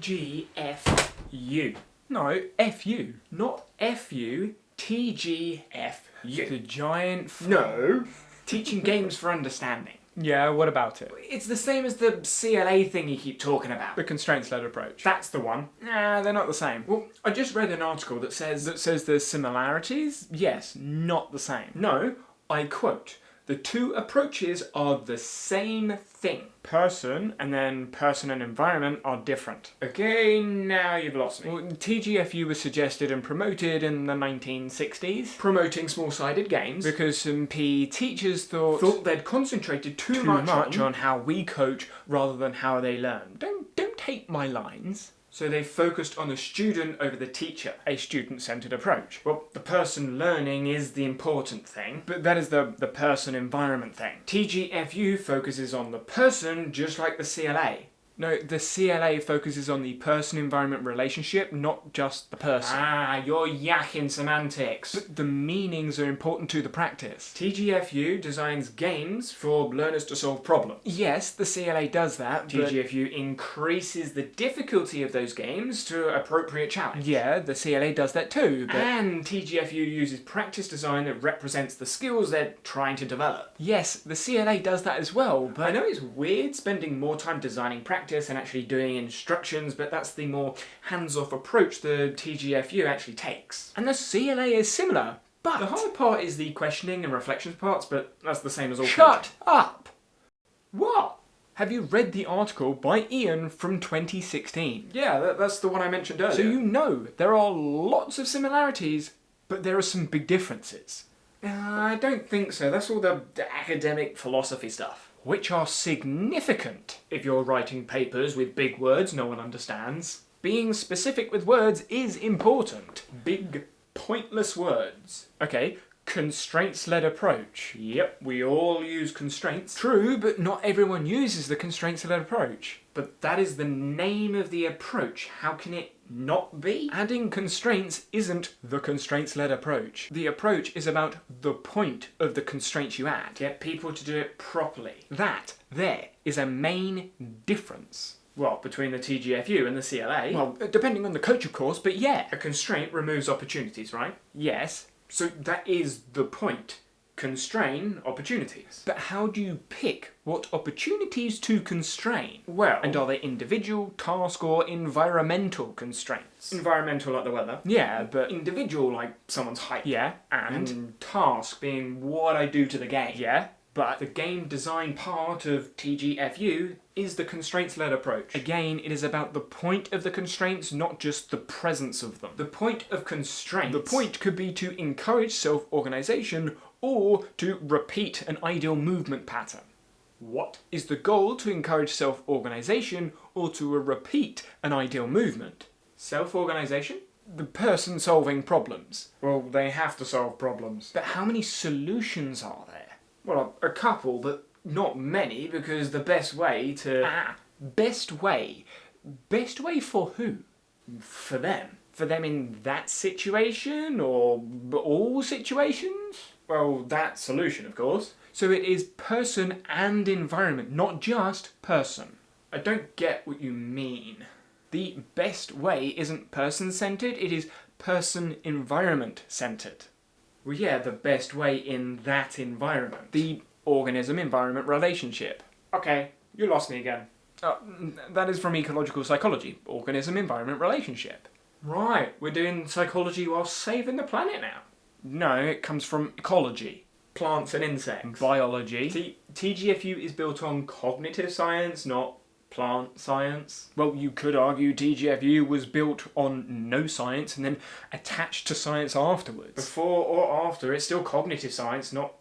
TGFU. No, FU. Not FU, TGFU. The giant... No. Teaching games for understanding. Yeah, what about it? It's the same as the CLA thing you keep talking about. The constraints-led approach. That's the one. Nah, they're not the same. Well, I just read an article that says... That says there's similarities? Yes, not the same. No, I quote, "The two approaches are the same thing." Person and environment are different. Okay, now you've lost me. Well, TGFU was suggested and promoted in the 1960s. Promoting small-sided games. Because some PE teachers thought they'd concentrated too much on how we coach rather than how they learn. Don't take my lines. So they focused on the student over the teacher. A student-centred approach. Well, the person learning is the important thing. But that is the person-environment thing. TGFU focuses on the person just like the CLA. No, the CLA focuses on the person-environment relationship, not just the person. Ah, you're yakking semantics. But the meanings are important to the practice. TGFU designs games for learners to solve problems. Yes, the CLA does that, but... TGFU increases the difficulty of those games to appropriate challenge. Yeah, the CLA does that too, but... And TGFU uses practice design that represents the skills they're trying to develop. Yes, the CLA does that as well, but... I know it's weird spending more time designing practice and actually doing instructions, but that's the more hands-off approach the TGFU actually takes. And the CLA is similar, but... The hard part is the questioning and reflections parts, but that's the same as all Shut up! What? Have you read the article by Ian from 2016? Yeah, that's the one I mentioned earlier. So you know there are lots of similarities, but there are some big differences. I don't think so. That's all the academic philosophy stuff. Which are significant. If you're writing papers with big words no one understands. Being specific with words is important. Big, pointless words. Okay, constraints-led approach. Yep, we all use constraints. True, but not everyone uses the constraints-led approach. But that is the name of the approach. How can it not be? Adding constraints isn't the constraints-led approach. The approach is about the point of the constraints you add. Get people to do it properly. That there is a main difference. Well, between the TGFU and the CLA? Well, depending on the coach, of course, but yeah. A constraint removes opportunities, right? Yes. So that is the point. Constrain opportunities. But how do you pick what opportunities to constrain? Well... And are they individual, task, or environmental constraints? Environmental like the weather. Yeah, but... Individual like someone's height. Yeah, and task being what I do to the game. Yeah, but the game design part of TGFU is the constraints-led approach. Again, it is about the point of the constraints, not just the presence of them. The point of constraints... The point could be to encourage self-organisation or to repeat an ideal movement pattern. What is the goal to encourage self-organisation or to repeat an ideal movement? Self-organisation? The person solving problems. Well, they have to solve problems. But how many solutions are there? Well, a couple, but not many, because the best way to... Best way? Best way for who? For them. For them in that situation, or all situations? Well, that solution, of course. So it is person and environment, not just person. I don't get what you mean. The best way isn't person-centred, it is person-environment-centred. Well, yeah, the best way in that environment. The organism-environment relationship. Okay, you lost me again. That is from ecological psychology. Organism-environment relationship. Right, we're doing psychology while saving the planet now. No, it comes from ecology. Plants and insects. Biology. TGFU is built on cognitive science, not plant science. Well, you could argue TGFU was built on no science and then attached to science afterwards. Before or after, it's still cognitive science, not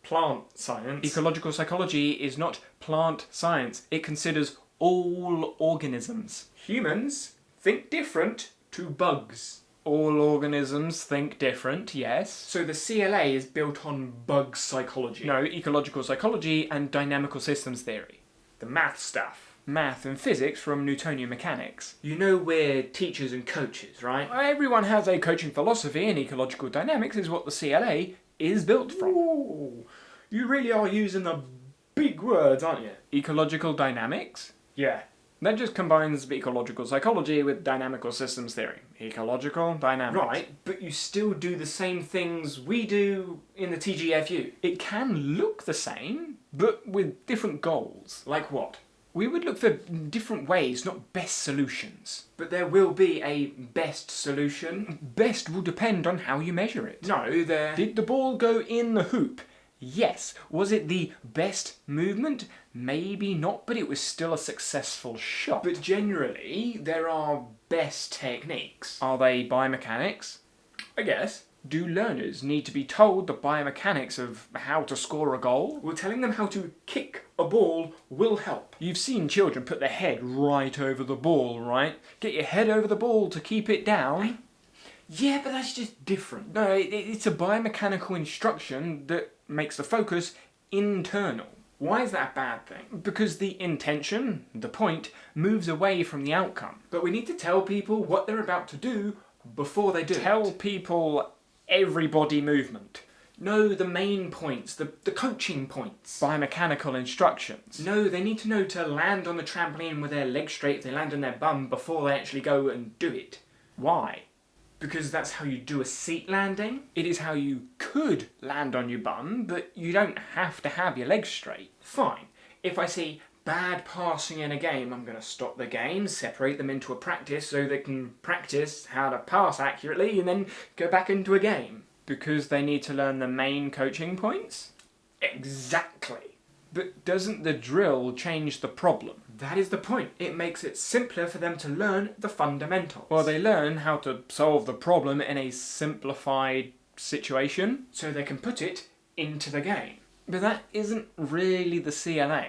plant science. Ecological psychology is not plant science. It considers all organisms. Humans think different to bugs. All organisms think different, yes. So the CLA is built on bug psychology. No, ecological psychology and dynamical systems theory. The math stuff. Math and physics from Newtonian mechanics. You know we're teachers and coaches, right? Everyone has a coaching philosophy, and ecological dynamics is what the CLA is built from. Ooh, you really are using the big words, aren't you? Ecological dynamics? Yeah. That just combines ecological psychology with dynamical systems theory. Ecological dynamics. Right, but you still do the same things we do in the TGFU. It can look the same, but with different goals. Like what? We would look for different ways, not best solutions. But there will be a best solution. Best will depend on how you measure it. No, there... Did the ball go in the hoop? Yes. Was it the best movement? Maybe not, but it was still a successful shot. But generally, there are best techniques. Are they biomechanics? I guess. Do learners need to be told the biomechanics of how to score a goal? Well, telling them how to kick a ball will help. You've seen children put their head right over the ball, right? Get your head over the ball to keep it down. Yeah, but that's just different. No, it's a biomechanical instruction that makes the focus internal. Why is that a bad thing? Because the intention, the point, moves away from the outcome. But we need to tell people what they're about to do before they do Tell it. people every body movement. No, the main points, the coaching points. Biomechanical instructions. No, they need to know to land on the trampoline with their legs straight if they land on their bum before they actually go and do it. Why? Because that's how you do a seat landing. It is how you could land on your bum, but you don't have to have your legs straight. Fine. If I see bad passing in a game, I'm going to stop the game, separate them into a practice so they can practice how to pass accurately and then go back into a game. Because they need to learn the main coaching points? Exactly. But doesn't the drill change the problem? That is the point. It makes it simpler for them to learn the fundamentals. Well, they learn how to solve the problem in a simplified situation. So they can put it into the game. But that isn't really the CLA.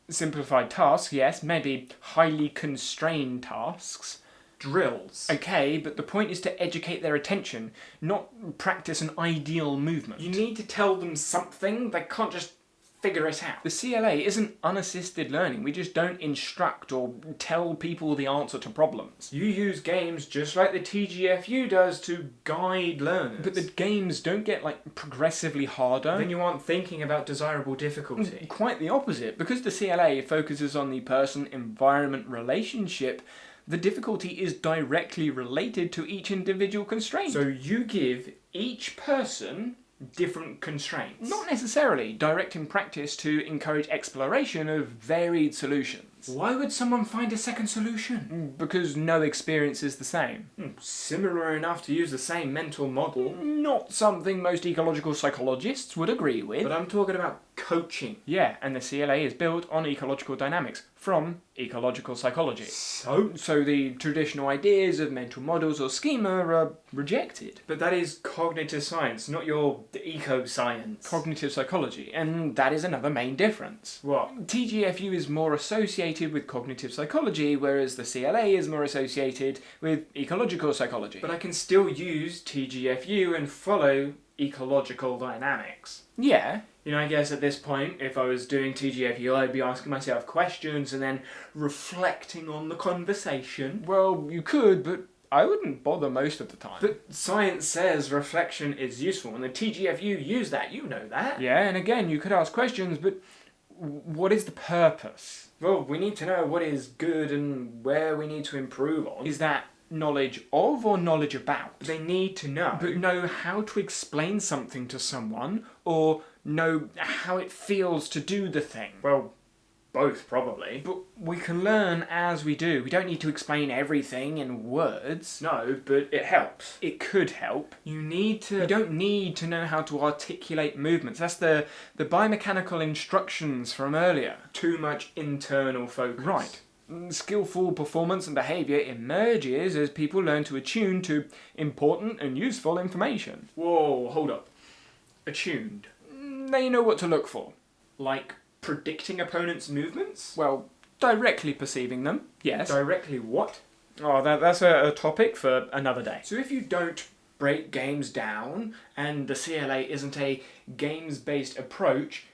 Simplified tasks, yes, maybe highly constrained tasks. Drills. Okay, but the point is to educate their attention, not practice an ideal movement. You need to tell them something. They can't just figure it out. The CLA isn't unassisted learning. We just don't instruct or tell people the answer to problems. You use games just like the TGFU does to guide learners. But the games don't get, progressively harder. Then you aren't thinking about desirable difficulty. Quite the opposite. Because the CLA focuses on the person-environment relationship, the difficulty is directly related to each individual constraint. So you give each person different constraints. Not necessarily. Directing practice to encourage exploration of varied solutions. Why would someone find a second solution? Because no experience is the same. Similar enough to use the same mental model. Not something most ecological psychologists would agree with. But I'm talking about coaching. Yeah, and the CLA is built on ecological dynamics from ecological psychology. So the traditional ideas of mental models or schema are rejected. But that is cognitive science, not your eco-science. Cognitive psychology, and that is another main difference. What? TGFU is more associated with cognitive psychology, whereas the CLA is more associated with ecological psychology. But I can still use TGFU and follow ecological dynamics. Yeah. I guess at this point, if I was doing TGFU, I'd be asking myself questions and then reflecting on the conversation. Well, you could, but I wouldn't bother most of the time. But science says reflection is useful, and the TGFU use that, you know that. Yeah, and again, you could ask questions, but what is the purpose? Well, we need to know what is good and where we need to improve on. Is that knowledge of or knowledge about? They need to know. But know how to explain something to someone, or know how it feels to do the thing. Well, both probably. But we can learn as we do. We don't need to explain everything in words. No, but it helps. It could help. You don't need to know how to articulate movements. That's the biomechanical instructions from earlier. Too much internal focus. Right. Skillful performance and behaviour emerges as people learn to attune to important and useful information. Whoa, hold up. Attuned. They know what to look for. Like predicting opponents' movements? Well, directly perceiving them, yes. Directly what? Oh, that's a topic for another day. So if you don't break games down, and the CLA isn't a games-based approach,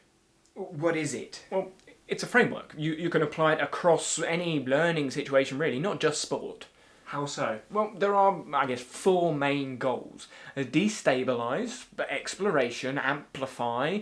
what is it? Well, it's a framework. You can apply it across any learning situation, really, not just sport. How so? Well, there are, I guess, 4 main goals. Destabilise, exploration, amplify,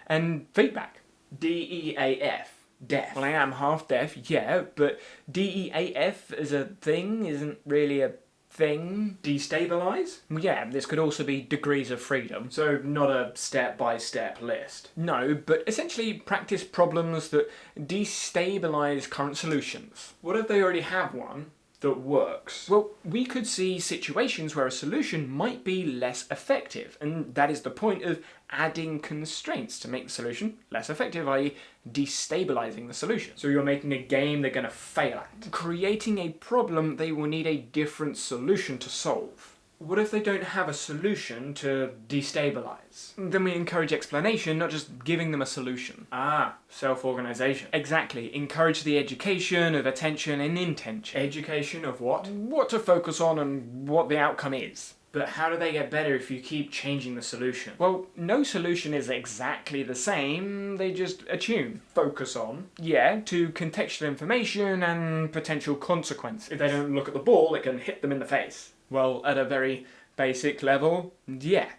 and feedback. DEAF. deaf. Well, I am half deaf, yeah, but DEAF as a thing isn't really a thing. Destabilize? Yeah, this could also be degrees of freedom. So not a step-by-step list. No, but essentially practice problems that destabilize current solutions. What if they already have one that works? Well, we could see situations where a solution might be less effective, and that is the point of adding constraints to make the solution less effective, i.e. destabilizing the solution. So you're making a game they're going to fail at. Creating a problem they will need a different solution to solve. What if they don't have a solution to destabilize? Then we encourage explanation, not just giving them a solution. Ah, self-organization. Exactly. Encourage the education of attention and intention. Education of what? What to focus on and what the outcome is. But how do they get better if you keep changing the solution? Well, no solution is exactly the same, they just attune. Focus on. Yeah, to contextual information and potential consequences. If they don't look at the ball, it can hit them in the face. Well, at a very basic level, yeah.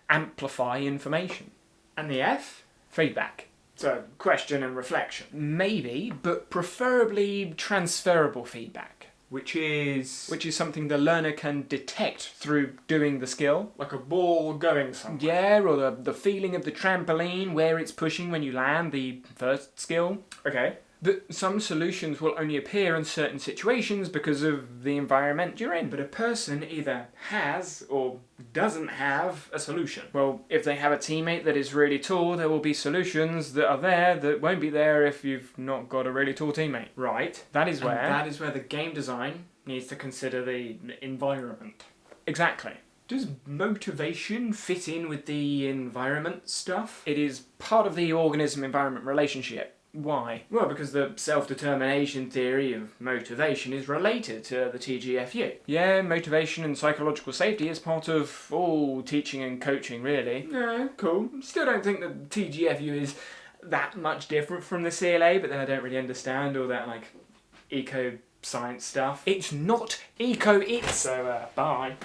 Amplify information. And the F? Feedback. So, question and reflection. Maybe, but preferably transferable feedback. Which is something the learner can detect through doing the skill. like a ball going somewhere. Yeah, or the feeling of the trampoline, where it's pushing when you land, the first skill. Okay. But some solutions will only appear in certain situations because of the environment you're in. But a person either has or doesn't have a solution. Well, if they have a teammate that is really tall, there will be solutions that are there that won't be there if you've not got a really tall teammate. Right. That is where... And that is where the game design needs to consider the environment. Exactly. Does motivation fit in with the environment stuff? It is part of the organism-environment relationship. Why? Well, because the self-determination theory of motivation is related to the TGFU. Yeah, motivation and psychological safety is part of all teaching and coaching, really. Yeah, cool. Still don't think that TGFU is that much different from the CLA, but then I don't really understand all that, like, eco-science stuff. It's not eco, it's... So, bye.